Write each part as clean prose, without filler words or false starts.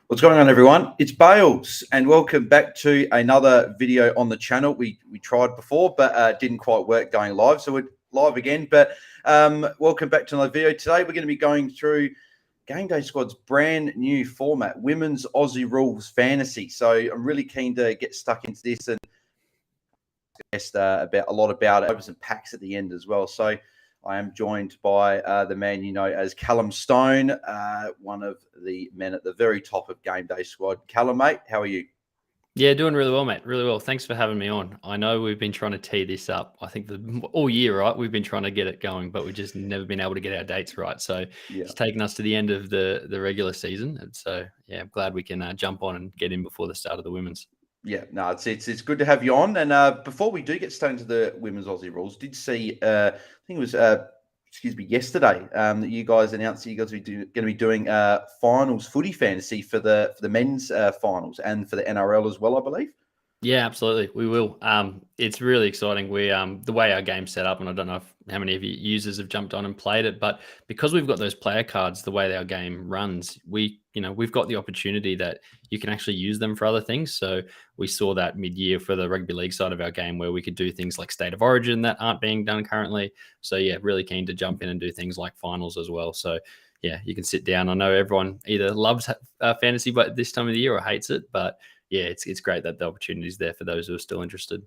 What's going on, everyone? It's Bales, and welcome back to another video on the channel. We tried before, but didn't quite work going live, so we're live again. But welcome back to another video. Today, we're going to be going through GameDay Squad's brand new format, Women's Aussie Rules Fantasy. So I'm really keen to get stuck into this and about a lot about it. Some packs at the end as well. So I am joined by the man you know as Callum Stone, one of the men at the very top of GameDay Squad. Callum, mate, how are you? Yeah, doing really well, mate. Really well. Thanks for having me on. I know we've been trying to tee this up, I think, all year, right? We've been trying to get it going, but we've just never been able to get our dates right. So it's taken us to the end of the regular season. And so, yeah, I'm glad we can jump on and get in before the start of the women's. Yeah, no, it's good to have you on. And before we do get started into the Women's Aussie Rules, did see, I think it was, yesterday that you guys announced that you guys are going to be doing finals footy fantasy for the men's finals and for the NRL as well, I believe. Yeah, absolutely. We will. It's really exciting. We the way our game's set up, and I don't know how many of you users have jumped on and played it, but because we've got those player cards, the way our game runs, we've got the opportunity that you can actually use them for other things. So we saw that mid-year for the rugby league side of our game where we could do things like State of Origin that aren't being done currently. So yeah, really keen to jump in and do things like finals as well. So yeah, you can sit down. I know everyone either loves fantasy but this time of the year or hates it, but yeah, it's great that the opportunity is there for those who are still interested.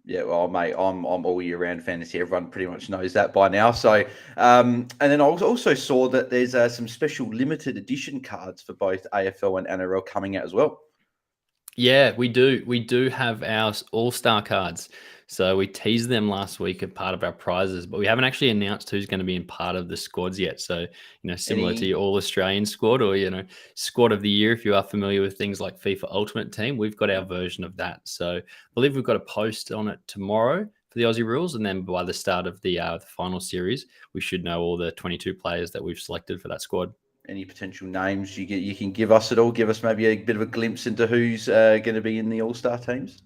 Yeah, well, mate, I'm all year round fantasy. Everyone pretty much knows that by now. So, and then I also saw that there's some special limited edition cards for both AFL and NRL coming out as well. Yeah, we do. We do have our all-star cards. So we teased them last week as part of our prizes, but we haven't actually announced who's going to be in part of the squads yet. So, similar to your All-Australian squad or, squad of the year, if you are familiar with things like FIFA Ultimate Team, we've got our version of that. So I believe we've got a post on it tomorrow for the Aussie Rules. And then by the start of the final series, we should know all the 22 players that we've selected for that squad. Any potential names you can give us at all? Give us maybe a bit of a glimpse into who's going to be in the All-Star teams?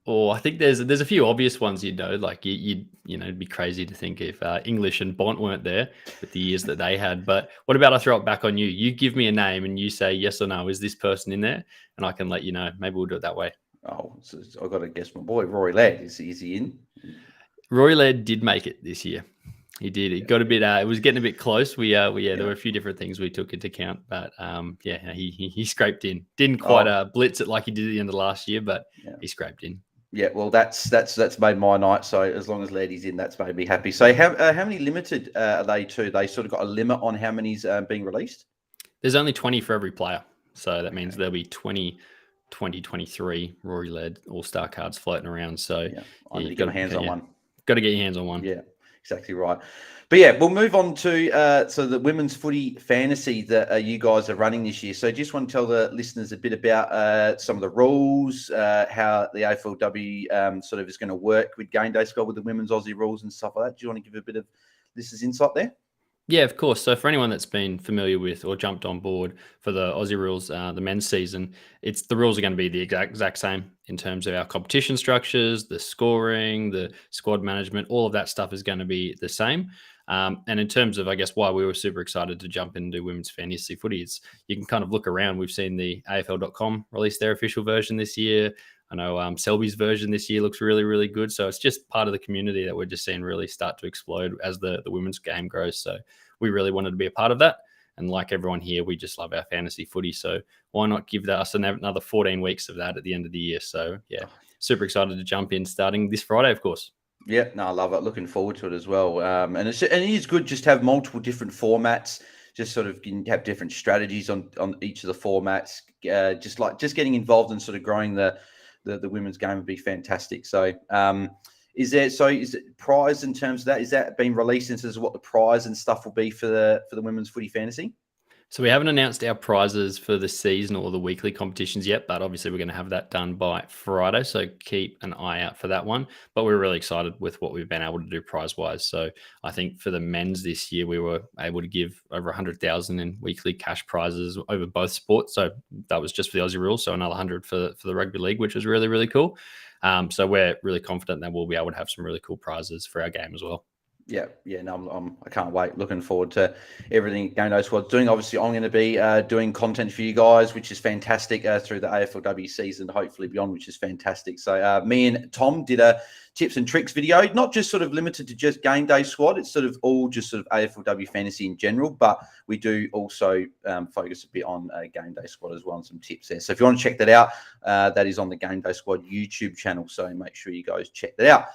Or I think there's a few obvious ones, like it'd be crazy to think if English and Bont weren't there with the years that they had. But what about I throw it back on you? You give me a name and you say yes or no. Is this person in there? And I can let you know. Maybe we'll do it that way. Oh, so I've got to guess my boy, Rory Laird. Is he in? Rory Laird did make it this year. He did. It got a bit. It was getting a bit close. There were a few different things we took into account, but he scraped in. Didn't quite blitz it like he did at the end of last year, but he scraped in. Yeah, well, that's made my night. So as long as Lairdy's in, that's made me happy. So how many limited are they to? They sort of got a limit on how many's being released? There's only 20 for every player. So that means there'll be 23 Rory Laird All-Star cards floating around. So you've got hands on one. Got to get your hands on one. Yeah, exactly right. But yeah, we'll move on to so the women's footy fantasy that you guys are running this year. So just want to tell the listeners a bit about some of the rules, how the AFLW sort of is going to work with GameDay Squad with the women's Aussie rules and stuff like that. Do you want to give a bit of listeners' insight there? Yeah, of course. So for anyone that's been familiar with or jumped on board for the Aussie rules, the men's season, the rules are going to be the exact same in terms of our competition structures, the scoring, the squad management, all of that stuff is going to be the same. And in terms of, I guess, why we were super excited to jump into women's fantasy footy, you can kind of look around. We've seen the AFL.com release their official version this year. I know Selby's version this year looks really, really good. So it's just part of the community that we're just seeing really start to explode as the women's game grows. So we really wanted to be a part of that. And like everyone here, we just love our fantasy footy. So why not give us another 14 weeks of that at the end of the year? So yeah, super excited to jump in starting this Friday, of course. Yeah, no, I love it. Looking forward to it as well. And it is good just to have multiple different formats. Just sort of have different strategies on each of the formats. Just getting involved and sort of growing the women's game would be fantastic. So, is it prize in terms of that? Is that being released into what the prize and stuff will be for the women's footy fantasy? So we haven't announced our prizes for the season or the weekly competitions yet, but obviously we're going to have that done by Friday. So keep an eye out for that one. But we're really excited with what we've been able to do prize-wise. So I think for the men's this year, we were able to give over 100,000 in weekly cash prizes over both sports. So that was just for the Aussie rules. So another 100 for the rugby league, which was really, really cool. So we're really confident that we'll be able to have some really cool prizes for our game as well. Yeah. No, I can't wait. Looking forward to everything GameDay Squad's doing. Obviously, I'm going to be doing content for you guys, which is fantastic through the AFLW season, hopefully beyond, which is fantastic. So me and Tom did a tips and tricks video, not just sort of limited to just GameDay Squad. It's sort of all just sort of AFLW fantasy in general, but we do also focus a bit on GameDay Squad as well and some tips there. So if you want to check that out, that is on the GameDay Squad YouTube channel. So make sure you guys check that out.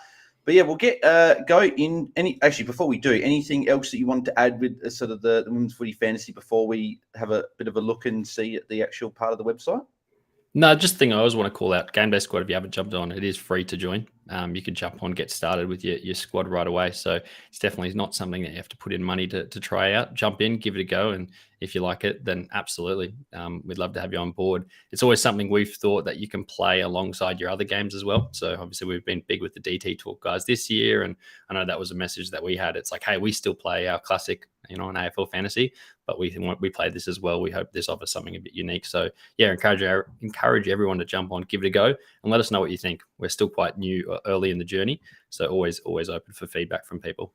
But yeah, we'll get go in any. Actually, before we do, anything else that you wanted to add with sort of the women's footy fantasy before we have a bit of a look and see at the actual part of the website? No, just thing I always want to call out, GameDay Squad, if you haven't jumped on, it is free to join. You can jump on, get started with your squad right away. So it's definitely not something that you have to put in money to try out. Jump in, give it a go. And if you like it, then absolutely. We'd love to have you on board. It's always something we've thought that you can play alongside your other games as well. So obviously we've been big with the DT Talk guys this year. And I know that was a message that we had. It's like, hey, we still play our classic, in AFL fantasy, but we play this as well. We hope this offers something a bit unique. So yeah, encourage everyone to jump on, give it a go, and let us know what you think. We're still quite new, early in the journey, so always open for feedback from people.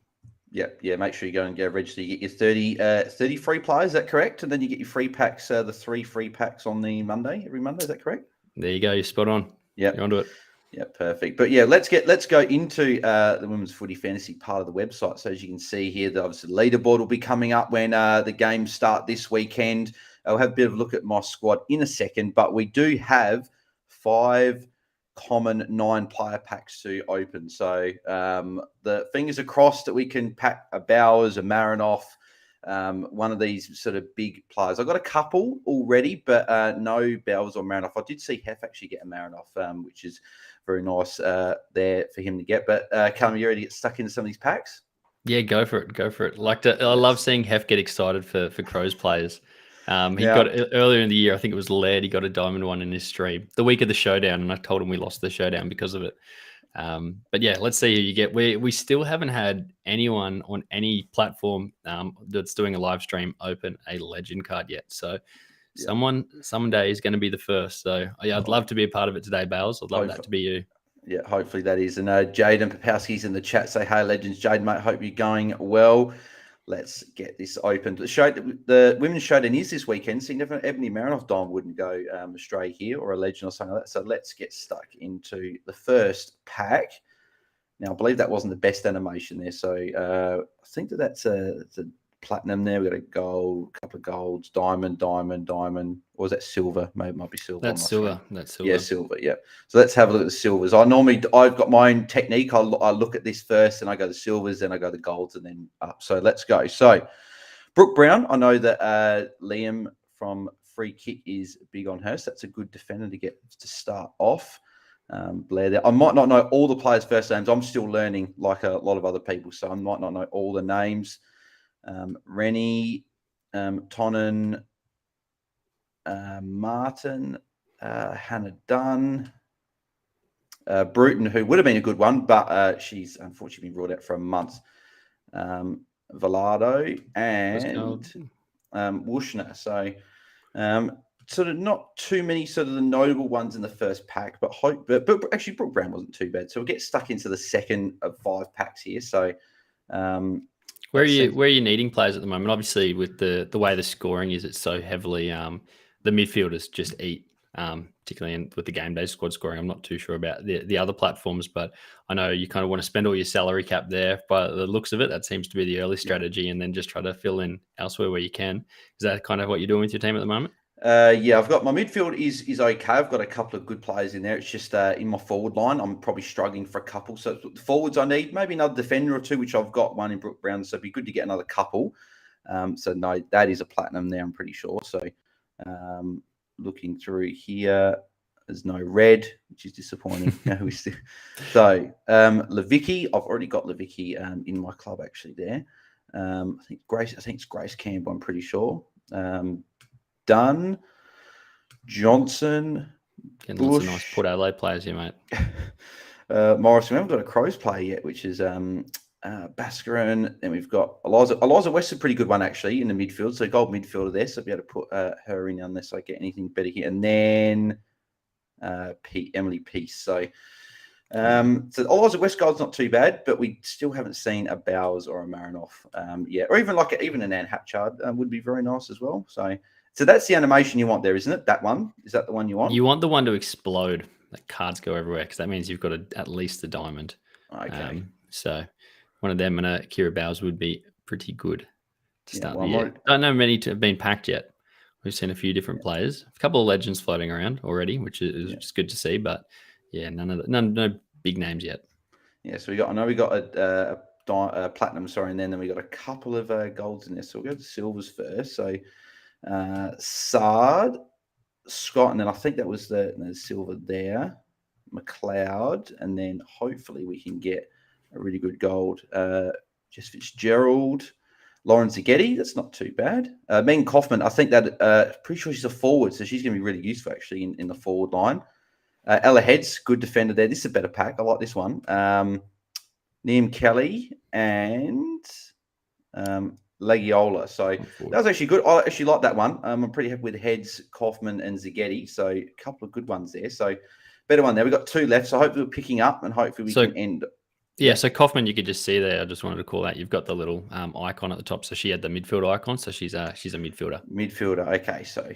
Yeah. Make sure you go and get registered. You get your 30 free players. Is that correct? And then you get your free packs, the 3 free packs on the Monday, every Monday. Is that correct? There you go. You're spot on. Yeah, you're onto it. Yeah, perfect. But yeah, let's go into the women's footy fantasy part of the website. So as you can see here, obviously the leaderboard will be coming up when the games start this weekend. I'll have a bit of a look at my squad in a second, but we do have 5 common 9-player packs to open. So the fingers are crossed that we can pack a Bowers, a Marinoff, one of these sort of big players. I've got a couple already, but no Bowers or Marinoff. I did see Hef actually get a Marinoff, which is very nice there for him to get. But Callum, you ready to get stuck into some of these packs? Yeah, go for it. I love seeing Hef get excited for Crows players. He got earlier in the year, I think it was Laird, he got a diamond one in his stream the week of the showdown, and I told him we lost the showdown because of it. But yeah, let's see who you get. We still haven't had anyone on any platform that's doing a live stream open a legend card yet. So someday is going to be the first. So yeah, I'd love to be a part of it today, Bales. I'd love that to be you. Yeah, hopefully that is. And Jaden Papowski's in the chat. Say, hey, legends. Jaden, mate, hope you're going well. Let's get this opened. The women's showdown is this weekend. So never Ebony Marinoff Dom wouldn't go astray here, or a legend or something like that. So let's get stuck into the first pack. Now, I believe that wasn't the best animation there. So I think that's a platinum there. We've got a gold, couple of golds, diamond. Or was that silver? Maybe it might be silver. That's silver. Yeah, silver. Yeah. So let's have a look at the silvers. I've got my own technique. I look at this first, and I go the silvers, then I go the golds, and then up. So let's go. So Brooke Brown, I know that Liam from Free Kick is big on her. So that's a good defender to get to start off. Blair there. I might not know all the players' first names. I'm still learning like a lot of other people, so I might not know all the names. Rennie, Tonnen, Martin, Hannah Dunn, Bruton, who would have been a good one, but she's unfortunately been ruled out for a month. Velado and Wushner. So sort of not too many sort of the notable ones in the first pack, but actually Brooke Brown wasn't too bad. So we'll get stuck into the second of 5 packs here. So where are you needing players at the moment? Obviously, with the way the scoring is, it's so heavily the midfielders just eat, particularly with the GameDay Squad scoring. I'm not too sure about the other platforms, but I know you kind of want to spend all your salary cap there. By the looks of it, that seems to be the early strategy, and then just try to fill in elsewhere where you can. Is that kind of what you're doing with your team at the moment? Yeah, I've got my midfield is okay. I've got a couple of good players in there. It's just in my forward line, I'm probably struggling for a couple. So the forwards I need, maybe another defender or two, which I've got one in Brooke Brown. So it'd be good to get another couple. So no, that is a platinum there, I'm pretty sure. So looking through here, there's no red, which is disappointing. So Levicki, I've already got Levicki in my club actually there. I think it's Grace Campbell, I'm pretty sure. Dunn, Johnson, Getting lots of nice Port Adelaide players here, mate. Morrison. We haven't got a Crows player yet, which is Bascarin. Then we've got Eliza West, a pretty good one actually in the midfield. So gold midfielder there. So I'll be able to put her in unless I get anything better here. And then Emily Peace. So So Oz West Gold's not too bad, but we still haven't seen a Bowers or a Marinoff yet, or even an Anne Hatchard would be very nice as well. So that's the animation you want there, isn't it? That one, is that the one you want? You want the one to explode. The cards go everywhere because that means you've got at least a diamond. Okay. So one of them and a Kira Bowers would be pretty good to start the year. More... Don't know many have been packed yet. We've seen a few different players, a couple of legends floating around already, which is just good to see. But no big names yet. Yeah, so we got a platinum, and then we got a couple of golds in there. So we'll go to silvers first. So Sard, Scott, and then I think that was the silver there, McLeod, and then hopefully we can get a really good gold. Jess Fitzgerald, Lauren Zaghetti, that's not too bad. Megan Kaufman, I think that pretty sure she's a forward, so she's going to be really useful actually in the forward line. Ella Heads, good defender there. This is a better pack. I like this one. Liam Kelly and Legiola. So that was actually good. I actually like that one. I'm pretty happy with Heads, Kaufman, and Zaghetti. So a couple of good ones there. So better one there. We've got 2 left. So hopefully we're picking up and hopefully we can end. Yeah, so Kaufman, you could just see there. I just wanted to call that. You've got the little icon at the top. So she had the midfield icon. So she's a midfielder. Midfielder. Okay, so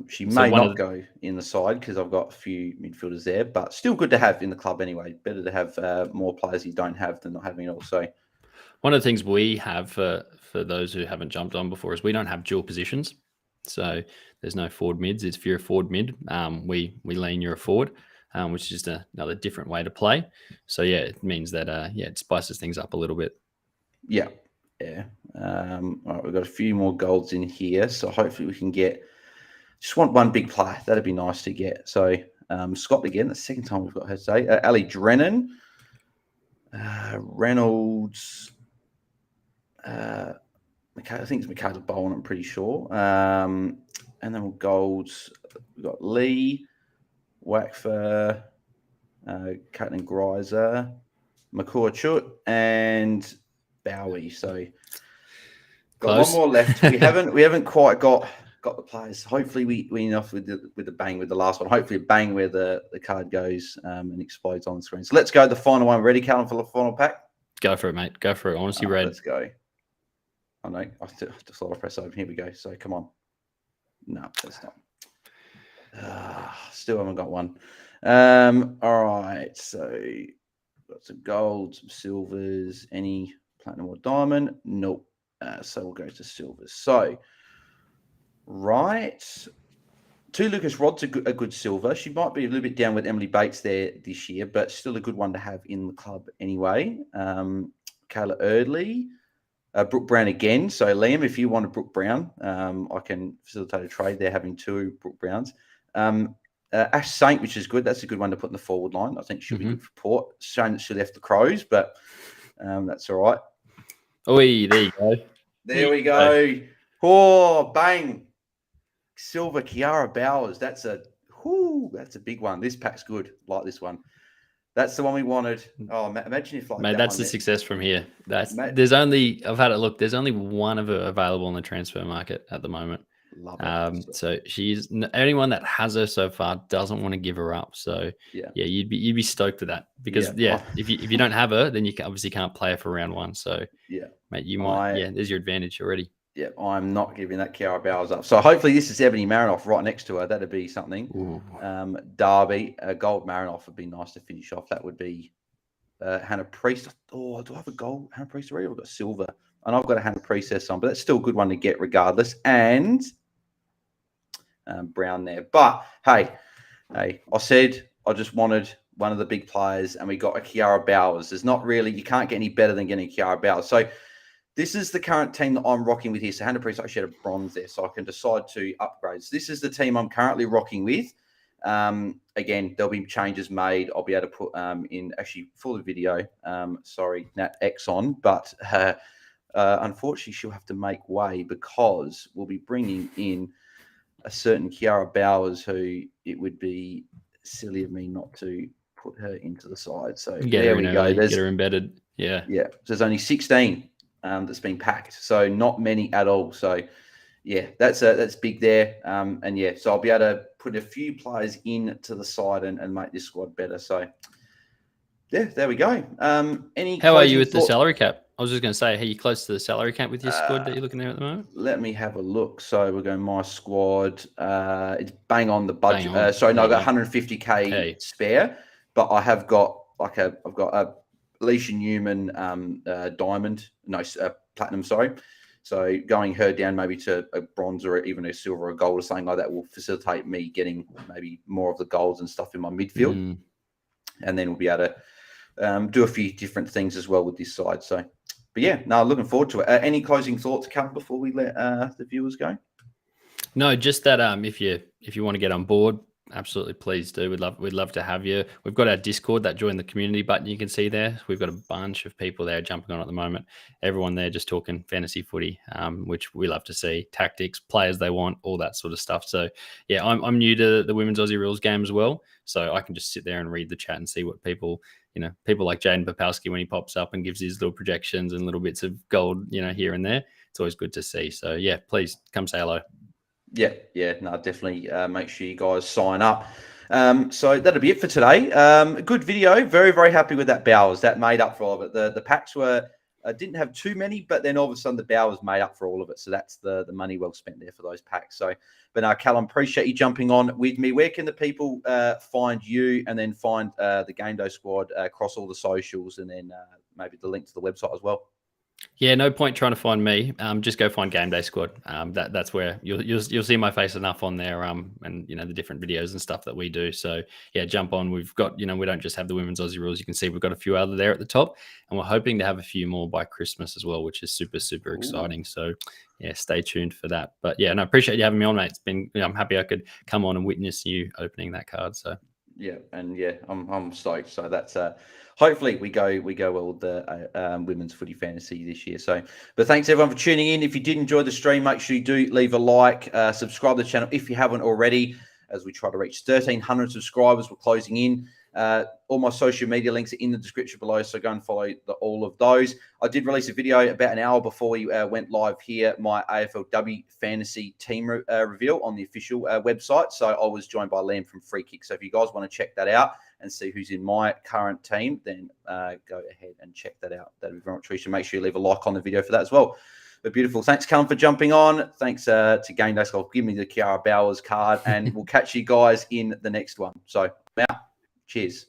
she may not go in the side because I've got a few midfielders there, but still good to have in the club anyway. Better to have more players you don't have than not having it all. So one of the things we have for those who haven't jumped on before is we don't have dual positions. So there's no forward mids. If you're a forward mid, we lean you're a forward. Which is just another different way to play. So, it means that, it spices things up a little bit. Yeah. All right, we've got a few more golds in here. So hopefully we can just want one big player. That'd be nice to get. So Scott again, the second time we've got her today. Ali Drennan, Reynolds, I think it's Michaela Bowen, I'm pretty sure. And then we'll golds. We've got Lee, Wackfer, Caitlin Greiser, Makua Chut, and Bowie. So got one more left. We haven't quite got the players. Hopefully we enough with the bang with the last one. Hopefully bang where the card goes and explodes on the screen. So let's go the final one. Ready, Callum, for the final pack? Go for it, mate. Go for it. I want to see red. Let's go. I know. I just thought I press open. Here we go. So come on. No, that's not. Still haven't got one. All right, so got some gold, some silvers, any platinum or diamond? Nope. So we'll go to silvers. So, right, 2 Lucas Rod's a good silver. She might be a little bit down with Emily Bates there this year, but still a good one to have in the club anyway. Kayla Erdley. Brooke Brown again. So, Liam, if you want a Brooke Brown, I can facilitate a trade. They're having 2 Brooke Browns. Ash Saint, which is good. That's a good one to put in the forward line. I think she'll be good for Port. Shame that she left the Crows, but that's all right. Oh, there you go. There we go. Oh, bang. Silver Kiara Bowers. That's a big one. This pack's good. Like this one. That's the one we wanted. Oh, imagine if mate, that's the success from here. I've had a look. There's only one of her available on the transfer market at the moment. Love it. So she's anyone that has her so far doesn't want to give her up. So you'd be stoked with that because if you don't have her, then you obviously can't play her for round 1. So mate, you might there's your advantage already. Yeah, I'm not giving that Kiara Bowers up. So hopefully this is Ebony Marinoff right next to her. That'd be something. Derby, gold Marinoff would be nice to finish off. That would be Hannah Priest. Oh, do I have a gold Hannah Priest already? I've got silver. And I've got a Hannah Priest on, but that's still a good one to get regardless. And Brown there. But hey, I said I just wanted one of the big players and we got a Kiara Bowers. You can't get any better than getting Kiara Bowers. So this is the current team that I'm rocking with here. So Hannah Priest actually had a bronze there, so I can decide to upgrade. So this is the team I'm currently rocking with. Again, there'll be changes made. I'll be able to put in actually for the video. Sorry, Nat X on, but unfortunately she'll have to make way because we'll be bringing in a certain Kiara Bowers who it would be silly of me not to put her into the side. So there we go. Get her embedded. Yeah. So there's only 16 that's been packed. So not many at all. So that's big there. So I'll be able to put a few players in to the side and make this squad better. So Yeah, there we go. Any How are you closing with the thoughts? salary cap? I was just going to say, are you close to the salary cap with your squad that you're looking at the moment? Let me have a look. So we're going my squad. It's bang on the Bang budget. on. Sorry, no, There I've you got go. 150k Hey. spare, but I have got I've got a Alicia Newman diamond, no, platinum. Sorry. So going her down maybe to a bronze or even a silver or gold or something like that will facilitate me getting maybe more of the golds and stuff in my midfield, and then we'll be able to do a few different things as well with this side. So. But yeah, no, looking forward to it. Any closing thoughts, Cal, before we let the viewers go? No, just that if you want to get on board, absolutely please do. We'd love to have you. We've got our Discord, that join the community button you can see there. We've got a bunch of people there jumping on at the moment. Everyone there just talking fantasy footy, which we love to see. Tactics, players they want, all that sort of stuff. So yeah, I'm new to the Women's Aussie Rules game as well, so I can just sit there and read the chat and see what people like Jaden Popowski, when he pops up and gives his little projections and little bits of gold, here and there. It's always good to see. So yeah, please come say hello. Yeah, no, definitely make sure you guys sign up. So that'll be it for today. A good video. Very, very happy with that Bowers. That made up for all of it. The packs were didn't have too many, but then all of a sudden the Bowers made up for all of it. So that's the money well spent there for those packs. So, but now, Callum, appreciate you jumping on with me. Where can the people find you and then find the GameDay Squad across all the socials, and then maybe the link to the website as well? Yeah, no point trying to find me. Just go find GameDay Squad. That's where you'll see my face enough on there. And the different videos and stuff that we do. So yeah, jump on. We've got we don't just have the Women's Aussie Rules. You can see we've got a few other there at the top, and we're hoping to have a few more by Christmas as well, which is super super exciting. So yeah, stay tuned for that. But yeah, no, appreciate you having me on, mate. It's been I'm happy I could come on and witness you opening that card. So yeah, and yeah, I'm stoked. So that's hopefully we go well with the women's footy fantasy this year. So, but thanks everyone for tuning in. If you did enjoy the stream, make sure you do leave a like, subscribe to the channel if you haven't already, as we try to reach 1,300 subscribers. We're closing in. All my social media links are in the description below, so go and follow all of those. I did release a video about an hour before we went live here, my AFLW fantasy team reveal on the official website. So I was joined by Liam from Free Kick. So if you guys want to check that out and see who's in my current team, then go ahead and check that out. That'd be very much appreciated. Make sure you leave a like on the video for that as well. But beautiful. Thanks, Callum, for jumping on. Thanks to GameDay Squad. Give me the Kiara Bowers card, and we'll catch you guys in the next one. So, I'm out. Cheers.